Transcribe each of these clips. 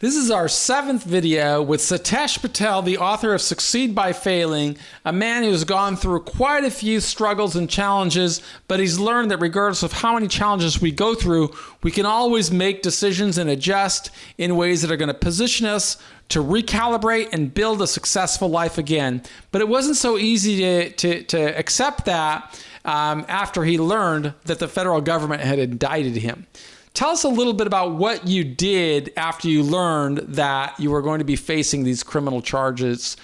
This is our 7th video with Sitesh Patel, the author of Succeed by Failing, a man who's gone through quite a few struggles and challenges, but he's learned that regardless of how many challenges we go through, we can always make decisions and adjust in ways that are going to position us to recalibrate and build a successful life again. But it wasn't so easy to accept that after he learned that the federal government had indicted him. Tell us a little bit about what you did after you learned that you were going to be facing these criminal charges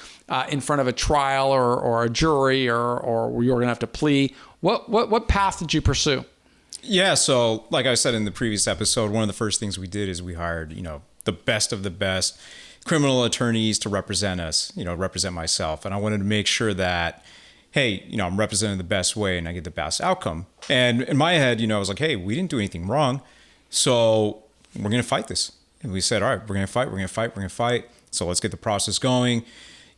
in front of a trial or a jury or you were going to have to plea. What path did you pursue? Yeah, so like I said in the previous episode, one of the first things we did is we hired, the best of the best criminal attorneys to represent us, represent myself. And I wanted to make sure that, hey, I'm represented the best way and I get the best outcome. And in my head, I was like, hey, we didn't do anything wrong. So we're going to fight this. And we said, all right, we're going to fight. So let's get the process going.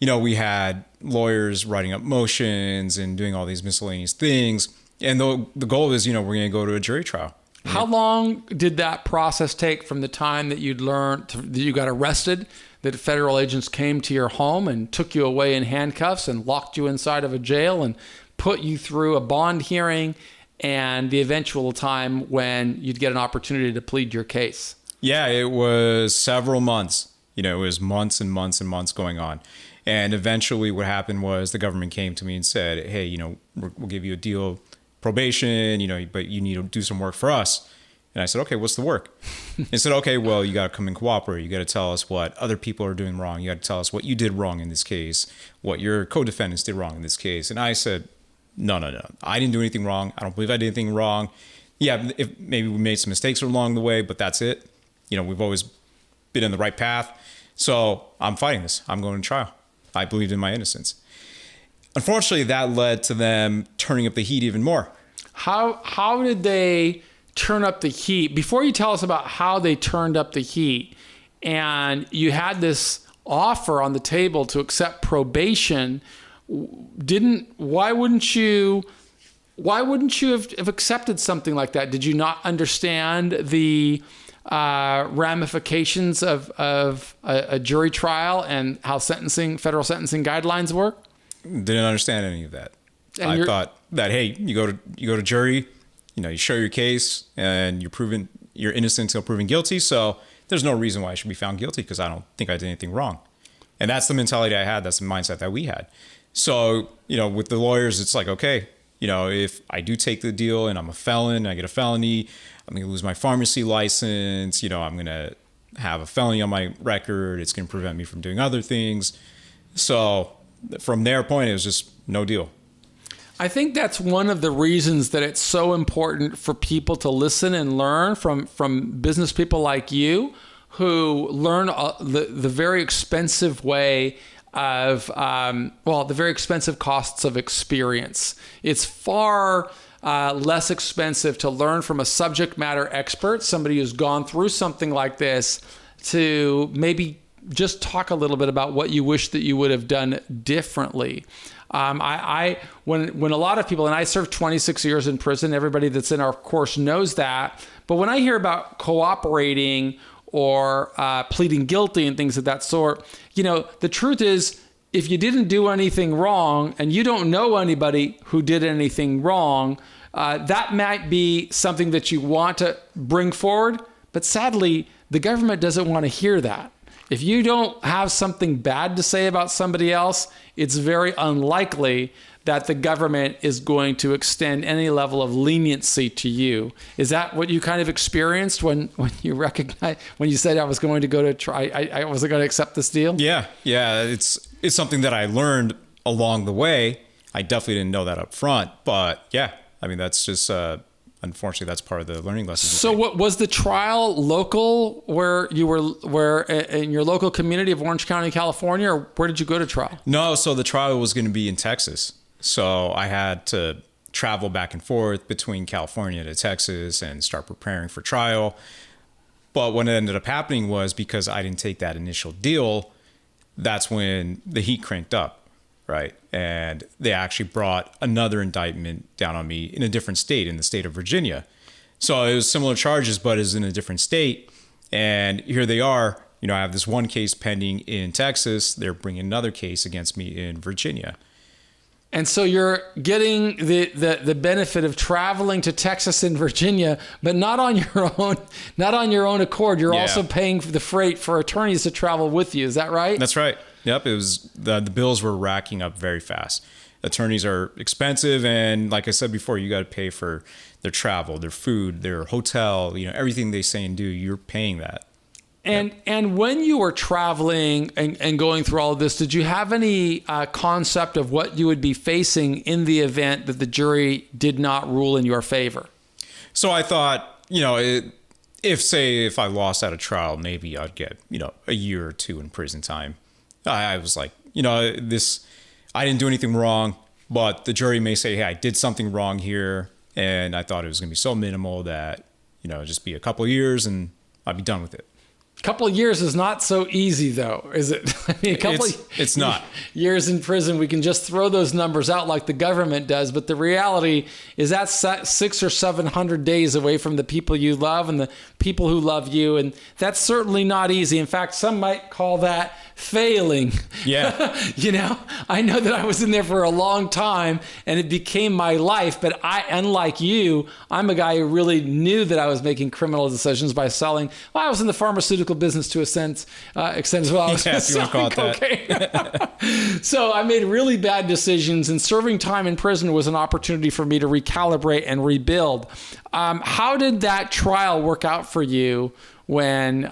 We had lawyers writing up motions and doing all these miscellaneous things. And the goal is, we're going to go to a jury trial. How long did that process take from the time that you'd learned that you got arrested, that federal agents came to your home and took you away in handcuffs and locked you inside of a jail and put you through a bond hearing and the eventual time when you'd get an opportunity to plead your case? Yeah, it was several months. It was months and months and months going on. And eventually what happened was the government came to me and said, hey, we'll give you a deal, probation, but you need to do some work for us. And I said, okay, what's the work? They said, okay, well, you got to come and cooperate. You got to tell us what other people are doing wrong. You got to tell us what you did wrong in this case, what your co-defendants did wrong in this case. And I said, no. I didn't do anything wrong. I don't believe I did anything wrong. Yeah, if maybe we made some mistakes along the way, but that's it. We've always been in the right path. So I'm fighting this. I'm going to trial. I believed in my innocence. Unfortunately, that led to them turning up the heat even more. How did they turn up the heat? Before you tell us about how they turned up the heat, and you had this offer on the table to accept probation, why wouldn't you have accepted something like that? Did you not understand the ramifications of a jury trial and how federal sentencing guidelines work? Didn't understand any of that. I thought that, hey, you go to jury, you show your case and you're innocent until proven guilty. So there's no reason why I should be found guilty because I don't think I did anything wrong. And that's the mentality I had. That's the mindset that we had. So, with the lawyers, it's like, okay, if I do take the deal and I'm a felon, I get a felony, I'm going to lose my pharmacy license, I'm going to have a felony on my record. It's going to prevent me from doing other things. So from their point, it was just no deal. I think that's one of the reasons that it's so important for people to listen and learn from business people like you who learn the very expensive way of, the very expensive costs of experience. It's far less expensive to learn from a subject matter expert, somebody who's gone through something like this, to maybe just talk a little bit about what you wish that you would have done differently. When a lot of people, and I served 26 years in prison, everybody that's in our course knows that, but when I hear about cooperating or pleading guilty and things of that sort, the truth is, if you didn't do anything wrong and you don't know anybody who did anything wrong, that might be something that you want to bring forward. But sadly, the government doesn't want to hear that. If you don't have something bad to say about somebody else, it's very unlikely that the government is going to extend any level of leniency to you. Is that what you kind of experienced when you said I was going to go to try, I wasn't going to accept this deal? Yeah. It's something that I learned along the way. I definitely didn't know that up front, but yeah, that's just, unfortunately, that's part of the learning lesson. So what was the trial local where you were in your local community of Orange County, California, or where did you go to trial? No, so the trial was going to be in Texas. So I had to travel back and forth between California to Texas and start preparing for trial. But what ended up happening was because I didn't take that initial deal, that's when the heat cranked up, right? And they actually brought another indictment down on me in a different state, in the state of Virginia. So it was similar charges, but it was in a different state. And here they are I have this one case pending in Texas. They're bringing another case against me in Virginia. And so you're getting the benefit of traveling to Texas and Virginia, but not on your own accord. You're also paying for the freight for attorneys to travel with you. Is that right? That's right. Yep. It was the bills were racking up very fast. Attorneys are expensive, and like I said before, you got to pay for their travel, their food, their hotel. Everything they say and do, you're paying that. And when you were traveling and going through all of this, did you have any concept of what you would be facing in the event that the jury did not rule in your favor? So I thought, if I lost at a trial, maybe I'd get, a year or two in prison time. I was like, I didn't do anything wrong, but the jury may say, hey, I did something wrong here. And I thought it was going to be so minimal that, just be a couple of years and I'd be done with it. A couple of years is not so easy, though, is it? I mean, it's not. Years in prison, we can just throw those numbers out like the government does. But the reality is that's 600 or 700 days away from the people you love and the people who love you. And that's certainly not easy. In fact, some might call that failing. Yeah. I know that I was in there for a long time and it became my life. But unlike you, I'm a guy who really knew that I was making criminal decisions by selling. Well, I was in the pharmaceutical business to a extent as well. I was selling cocaine. So I made really bad decisions, and serving time in prison was an opportunity for me to recalibrate and rebuild. How did that trial work out for you when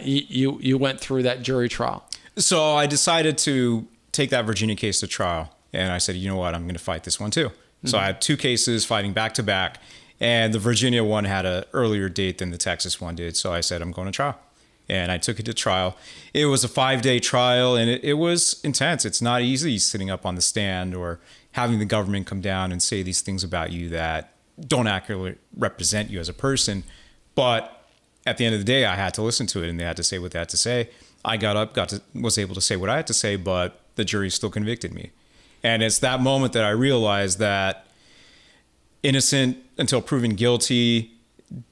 you went through that jury trial? So I decided to take that Virginia case to trial, and I said, you know what, I'm going to fight this one too. Mm-hmm. So I had two cases fighting back to back, and the Virginia one had an earlier date than the Texas one did. So I said, I'm going to trial. And I took it to trial. It was a 5-day trial, and it was intense. It's not easy sitting up on the stand or having the government come down and say these things about you that don't accurately represent you as a person. But at the end of the day, I had to listen to it, and they had to say what they had to say. I got up, was able to say what I had to say, but the jury still convicted me. And it's that moment that I realized that innocent until proven guilty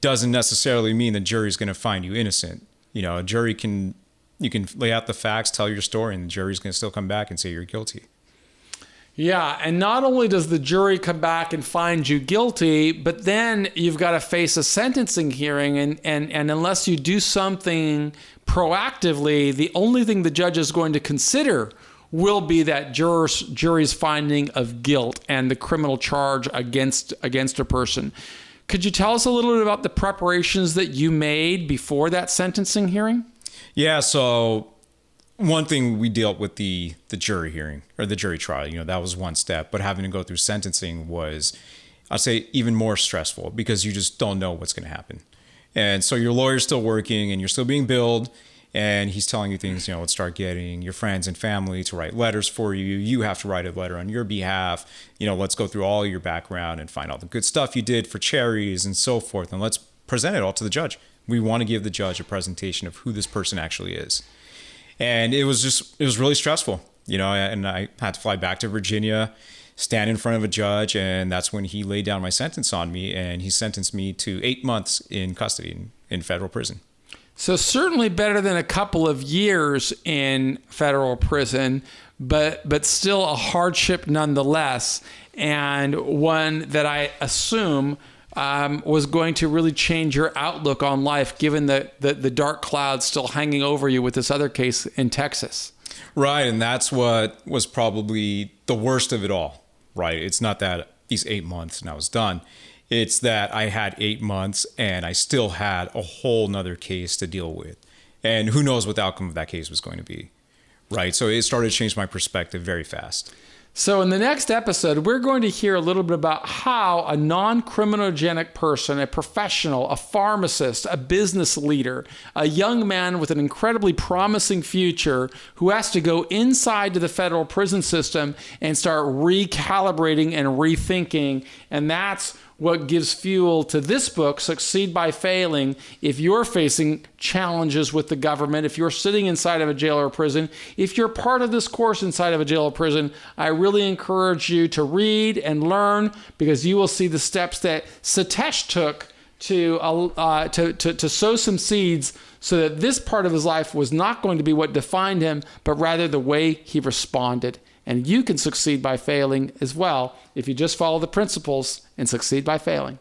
doesn't necessarily mean the jury's going to find you innocent. A jury you can lay out the facts, tell your story, and the jury's going to still come back and say you're guilty. Yeah, and not only does the jury come back and find you guilty, but then you've got to face a sentencing hearing, and unless you do something proactively, the only thing the judge is going to consider will be that jury's finding of guilt and the criminal charge against a person. Could you tell us a little bit about the preparations that you made before that sentencing hearing? Yeah, so one thing we dealt with the jury hearing or the jury trial, that was one step, but having to go through sentencing was, I'd say, even more stressful because you just don't know what's going to happen. And so your lawyer's still working and you're still being billed, and he's telling you things, let's start getting your friends and family to write letters for you. You have to write a letter on your behalf. Let's go through all your background and find all the good stuff you did for charities and so forth. And let's present it all to the judge. We want to give the judge a presentation of who this person actually is. And it was really stressful, and I had to fly back to Virginia, stand in front of a judge. And that's when he laid down my sentence on me, and he sentenced me to 8 months in custody in federal prison. So certainly better than a couple of years in federal prison, but still a hardship nonetheless, and one that I assume was going to really change your outlook on life, given the dark clouds still hanging over you with this other case in Texas. Right, and that's what was probably the worst of it all, right? It's not that these 8 months and I was done. It's that I had 8 months and I still had a whole nother case to deal with. And who knows what the outcome of that case was going to be, right? So it started to change my perspective very fast. So in the next episode, we're going to hear a little bit about how a non-criminogenic person, a professional, a pharmacist, a business leader, a young man with an incredibly promising future who has to go inside to the federal prison system and start recalibrating and rethinking. And that's what gives fuel to this book, Succeed by Failing. If you're facing challenges with the government, if you're sitting inside of a jail or a prison, if you're part of this course inside of a jail or prison, I really encourage you to read and learn, because you will see the steps that Sitesh took to sow some seeds so that this part of his life was not going to be what defined him, but rather the way he responded. And you can succeed by failing as well if you just follow the principles and succeed by failing.